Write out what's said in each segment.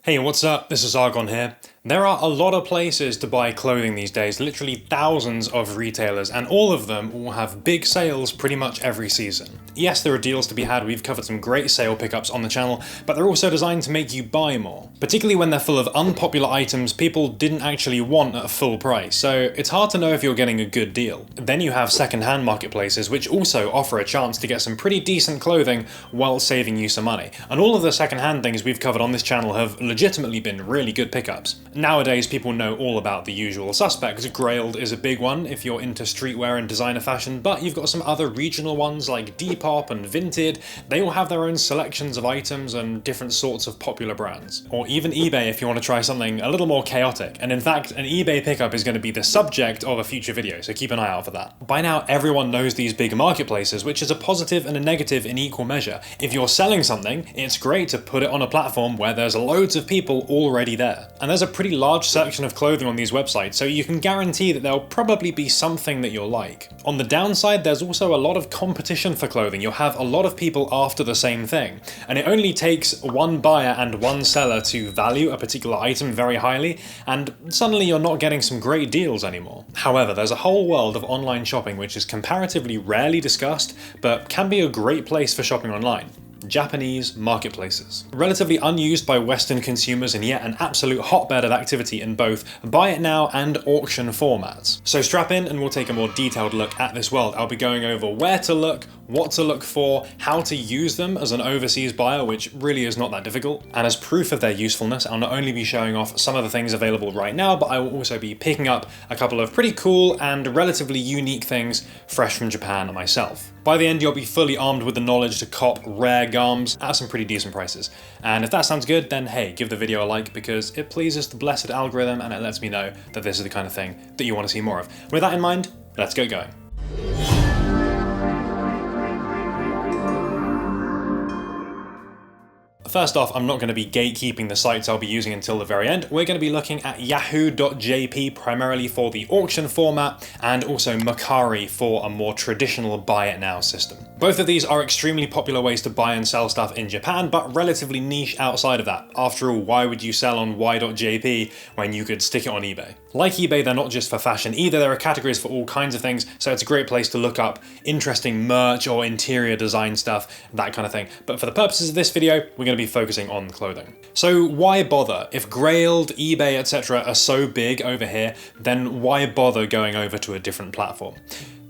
Hey, what's up? This is Argon here. There are a lot of places to buy clothing these days, literally thousands of retailers, and all of them will have big sales pretty much every season. Yes, there are deals to be had, we've covered some great sale pickups on the channel, but they're also designed to make you buy more. Particularly when they're full of unpopular items people didn't actually want at a full price, so it's hard to know if you're getting a good deal. Then you have second-hand marketplaces, which also offer a chance to get some pretty decent clothing while saving you some money. And all of the second-hand things we've covered on this channel have legitimately been really good pickups. Nowadays, people know all about the usual suspects. Grailed is a big one if you're into streetwear and designer fashion, but you've got some other regional ones like Depop and Vinted. They all have their own selections of items and different sorts of popular brands. Or even eBay if you want to try something a little more chaotic. And in fact, an eBay pickup is going to be the subject of a future video, so keep an eye out for that. By now, everyone knows these big marketplaces, which is a positive and a negative in equal measure. If you're selling something, it's great to put it on a platform where there's loads of people already there. And there's a pretty large section of clothing on these websites, so you can guarantee that there'll probably be something that you'll like. On the downside, there's also a lot of competition for clothing. You'll have a lot of people after the same thing, and it only takes one buyer and one seller to value a particular item very highly, and suddenly you're not getting some great deals anymore. However, there's a whole world of online shopping which is comparatively rarely discussed, but can be a great place for shopping online. Japanese marketplaces. Relatively unused by Western consumers and yet an absolute hotbed of activity in both buy it now and auction formats. So strap in and we'll take a more detailed look at this world. I'll be going over where to look, what to look for, how to use them as an overseas buyer, which really is not that difficult. And as proof of their usefulness, I'll not only be showing off some of the things available right now, but I will also be picking up a couple of pretty cool and relatively unique things fresh from Japan myself. By the end, you'll be fully armed with the knowledge to cop rare garms at some pretty decent prices. And if that sounds good, then hey, give the video a like because it pleases the blessed algorithm and it lets me know that this is the kind of thing that you want to see more of. With that in mind, let's get going. First off, I'm not going to be gatekeeping the sites I'll be using until the very end. We're going to be looking at Yahoo.jp primarily for the auction format and also Mercari for a more traditional buy it now system. Both of these are extremely popular ways to buy and sell stuff in Japan, but relatively niche outside of that. After all, why would you sell on Y.jp when you could stick it on eBay? Like eBay, they're not just for fashion either, there are categories for all kinds of things, so it's a great place to look up interesting merch or interior design stuff, that kind of thing. But for the purposes of this video, we're going to be focusing on clothing. So why bother? If Grailed, eBay, etc. are so big over here, then why bother going over to a different platform?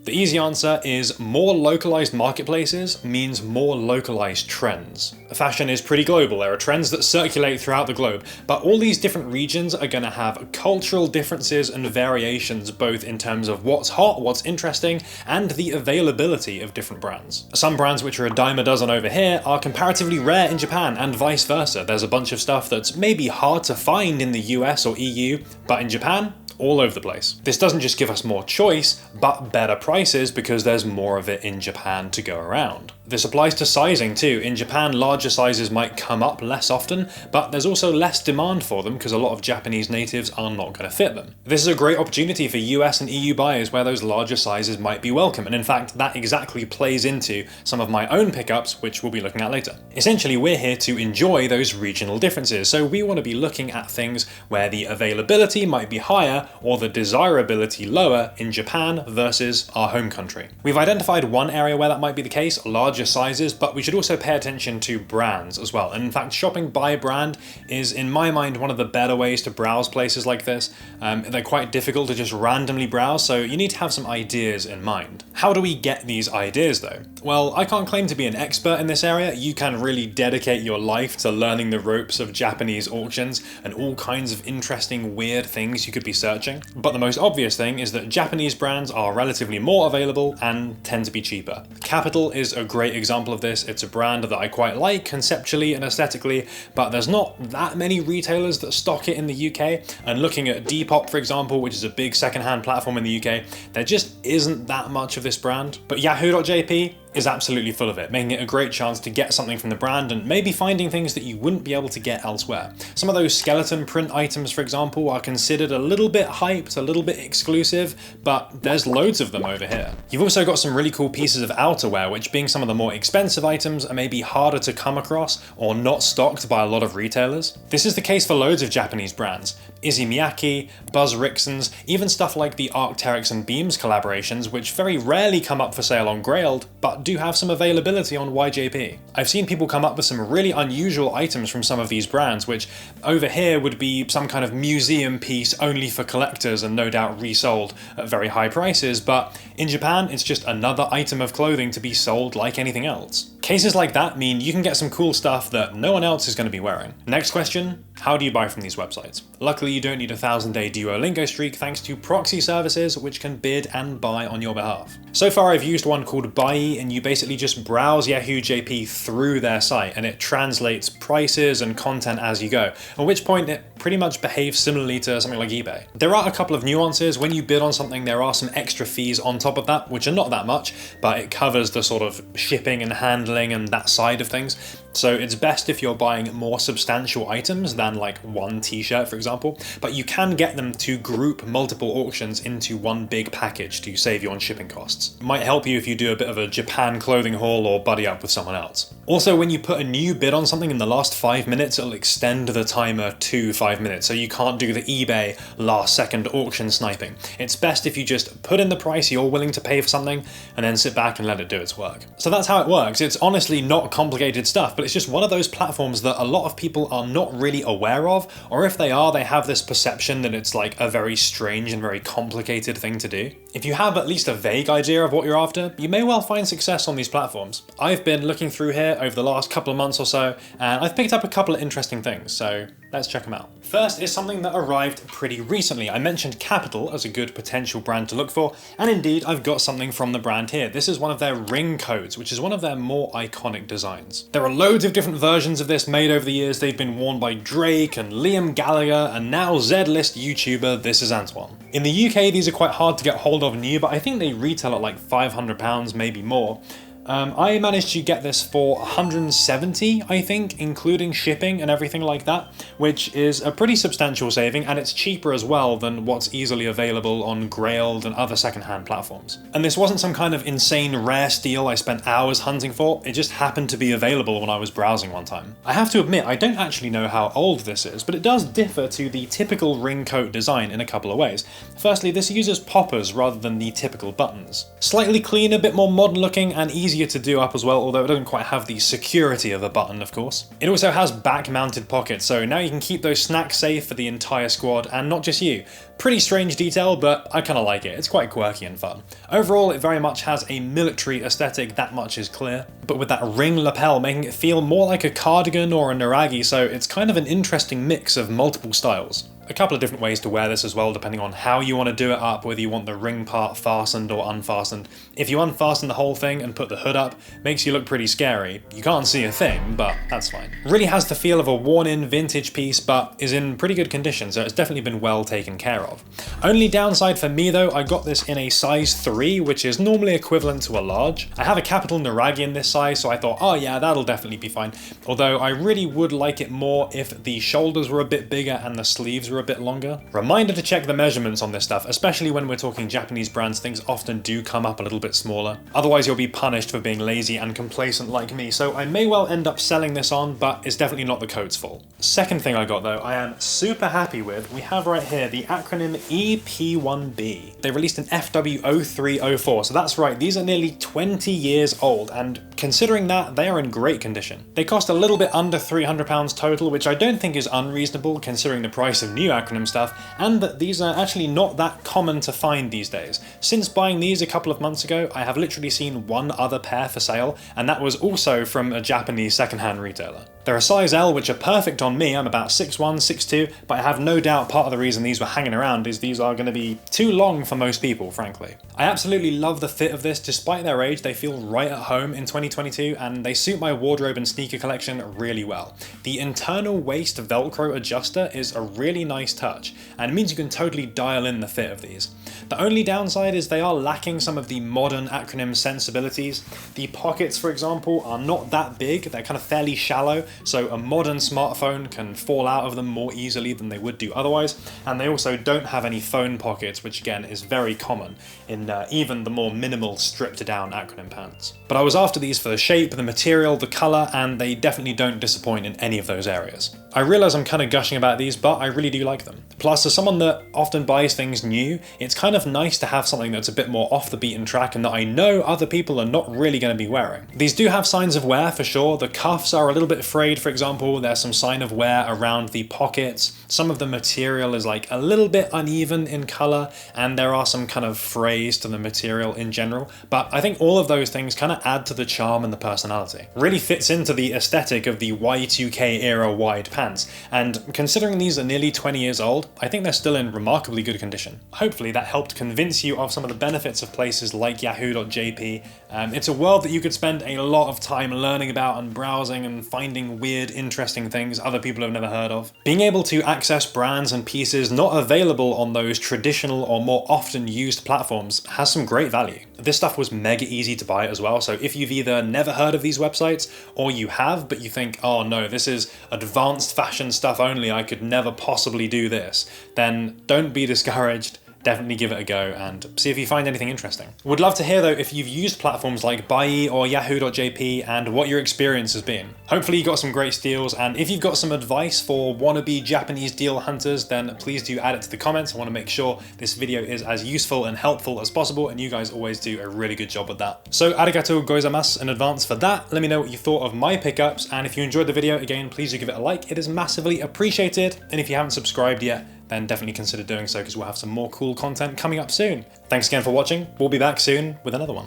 The easy answer is more localized marketplaces means more localized trends. Fashion is pretty global, there are trends that circulate throughout the globe, but all these different regions are going to have cultural differences and variations both in terms of what's hot, what's interesting, and the availability of different brands. Some brands which are a dime a dozen over here are comparatively rare in Japan and vice versa. There's a bunch of stuff that's maybe hard to find in the US or EU, but in Japan, all over the place. This doesn't just give us more choice, but better prices because there's more of it in Japan to go around. This applies to sizing too. In Japan, larger sizes might come up less often, but there's also less demand for them because a lot of Japanese natives are not going to fit them. This is a great opportunity for US and EU buyers where those larger sizes might be welcome, and in fact, that exactly plays into some of my own pickups, which we'll be looking at later. Essentially, we're here to enjoy those regional differences, so we want to be looking at things where the availability might be higher or the desirability lower in Japan versus our home country. We've identified one area where that might be the case, larger sizes, but we should also pay attention to brands as well. And in fact, shopping by brand is, in my mind, one of the better ways to browse places like this. They're quite difficult to just randomly browse, so you need to have some ideas in mind. How do we get these ideas though? Well, I can't claim to be an expert in this area. You can really dedicate your life to learning the ropes of Japanese auctions and all kinds of interesting, weird things you could be searching. But the most obvious thing is that Japanese brands are relatively more available and tend to be cheaper. Kapital is a great example of this. It's a brand that I quite like conceptually and aesthetically, but there's not that many retailers that stock it in the UK. And looking at Depop, for example, which is a big secondhand platform in the UK, there just isn't that much of this brand. But Yahoo.jp is absolutely full of it, making it a great chance to get something from the brand and maybe finding things that you wouldn't be able to get elsewhere. Some of those skeleton print items, for example, are considered a little bit hyped, a little bit exclusive, but there's loads of them over here. You've also got some really cool pieces of outerwear, which being some of the more expensive items are maybe harder to come across or not stocked by a lot of retailers. This is the case for loads of Japanese brands. Izzy Miyake, Buzz Rixon's, even stuff like the Arc'teryx and Beams collaborations, which very rarely come up for sale on Grailed, but do have some availability on YJP. I've seen people come up with some really unusual items from some of these brands, which over here would be some kind of museum piece only for collectors and no doubt resold at very high prices, but in Japan it's just another item of clothing to be sold like anything else. Cases like that mean you can get some cool stuff that no one else is going to be wearing. Next question, how do you buy from these websites? Luckily, you don't need a 1,000-day Duolingo streak thanks to proxy services which can bid and buy on your behalf. So far I've used one called Buy, and you basically just browse Yahoo.jp through their site and it translates prices and content as you go, at which point it pretty much behaves similarly to something like eBay. There are a couple of nuances. When you bid on something, there are some extra fees on top of that, which are not that much, but it covers the sort of shipping and handling and that side of things. So it's best if you're buying more substantial items than like one t-shirt, for example, but you can get them to group multiple auctions into one big package to save you on shipping costs. It might help you if you do a bit of a Japan clothing haul or buddy up with someone else. Also, when you put a new bid on something in the last 5 minutes, it'll extend the timer to 5 minutes, so you can't do the eBay last second auction sniping. It's best if you just put in the price you're willing to pay for something and then sit back and let it do its work. So that's how it works. It's honestly not complicated stuff, but it's just one of those platforms that a lot of people are not really aware of, or if they are, they have this perception that it's like a very strange and very complicated thing to do. If you have at least a vague idea of what you're after, you may well find success on these platforms. I've been looking through here over the last couple of months or so, and I've picked up a couple of interesting things, so let's check them out. First is something that arrived pretty recently. I mentioned Kapital as a good potential brand to look for, and indeed I've got something from the brand here. This is one of their ring codes, which is one of their more iconic designs. There are loads of different versions of this made over the years. They've been worn by Drake and Liam Gallagher, and now Z-list YouTuber This Is Antwon. In the UK, these are quite hard to get hold of new, but I think they retail at like £500, maybe more. I managed to get this for 170, I think, including shipping and everything like that, which is a pretty substantial saving, and it's cheaper as well than what's easily available on Grailed and other secondhand platforms. And this wasn't some kind of insane rare steal I spent hours hunting for, it just happened to be available when I was browsing one time. I have to admit, I don't actually know how old this is, but it does differ to the typical ring coat design in a couple of ways. Firstly, this uses poppers rather than the typical buttons. Slightly cleaner, a bit more modern looking, and easier to do up as well, although it doesn't quite have the security of a button, of course. It also has back-mounted pockets, so now you can keep those snacks safe for the entire squad, and not just you. Pretty strange detail, but I kind of like it. It's quite quirky and fun. Overall, it very much has a military aesthetic, that much is clear, but with that ring lapel making it feel more like a cardigan or a naragi, so it's kind of an interesting mix of multiple styles. A couple of different ways to wear this as well, depending on how you want to do it up, whether you want the ring part fastened or unfastened. If you unfasten the whole thing and put the hood up, makes you look pretty scary. You can't see a thing, but that's fine. Really has the feel of a worn-in vintage piece, but is in pretty good condition, so it's definitely been well taken care of. Only downside for me though, I got this in a size 3, which is normally equivalent to a large. I have a Kapital Naragi in this size, so I thought, oh yeah, that'll definitely be fine. Although I really would like it more if the shoulders were a bit bigger and the sleeves were a bit longer. Reminder to check the measurements on this stuff, especially when we're talking Japanese brands, things often do come up a little bit smaller. Otherwise you'll be punished for being lazy and complacent like me, so I may well end up selling this on, but it's definitely not the code's fault. Second thing I got though, I am super happy with, we have right here the Acronym EP1B. They released an FW0304, so that's right, these are nearly 20 years old, and considering that, they are in great condition. They cost a little bit under £300 total, which I don't think is unreasonable considering the price of new Acronym stuff, and that these are actually not that common to find these days. Since buying these a couple of months ago, I have literally seen one other pair for sale, and that was also from a Japanese secondhand retailer. They're a size L, which are perfect on me. I'm about 6'1", 6'2", but I have no doubt part of the reason these were hanging around is these are going to be too long for most people, frankly. I absolutely love the fit of this. Despite their age, they feel right at home in 2022, and they suit my wardrobe and sneaker collection really well. The internal waist Velcro adjuster is a really nice touch, and it means you can totally dial in the fit of these. The only downside is they are lacking some of the modern Acronym sensibilities. The pockets, for example, are not that big. They're kind of fairly shallow, so a modern smartphone can fall out of them more easily than they would do otherwise. And they also don't have any phone pockets, which again is very common in even the more minimal stripped down Acronym pants. But I was after these for the shape, the material, the color, and they definitely don't disappoint in any of those areas. I realize I'm kind of gushing about these, but I really do like them. Plus, as someone that often buys things new, it's kind of nice to have something that's a bit more off the beaten track and that I know other people are not really going to be wearing. These do have signs of wear for sure. The cuffs are a little bit frayed, for example. There's some sign of wear around the pockets. Some of the material is like a little bit uneven in color, and there are some kind of frays to the material in general. But I think all of those things kind of add to the charm and the personality. Really fits into the aesthetic of the Y2K era wide pants. And considering these are nearly 20 years old, I think they're still in remarkably good condition. Hopefully that helped convince you of some of the benefits of places like Yahoo.jp. It's a world that you could spend a lot of time learning about and browsing and finding weird, interesting things other people have never heard of. Being able to access brands and pieces not available on those traditional or more often used platforms has some great value. This stuff was mega easy to buy as well, so if you've either never heard of these websites or you have, but you think, oh no, this is advanced fashion stuff only, I could never possibly do this, then don't be discouraged. Definitely give it a go and see if you find anything interesting. Would love to hear though if you've used platforms like Buy or Yahoo.jp and what your experience has been. Hopefully you got some great steals, and if you've got some advice for wannabe Japanese deal hunters, then please do add it to the comments. I want to make sure this video is as useful and helpful as possible, and you guys always do a really good job with that. So arigatou gozaimasu in advance for that. Let me know what you thought of my pickups, and if you enjoyed the video, again, please do give it a like. It is massively appreciated, and if you haven't subscribed yet, then definitely consider doing so because we'll have some more cool content coming up soon. Thanks again for watching. We'll be back soon with another one.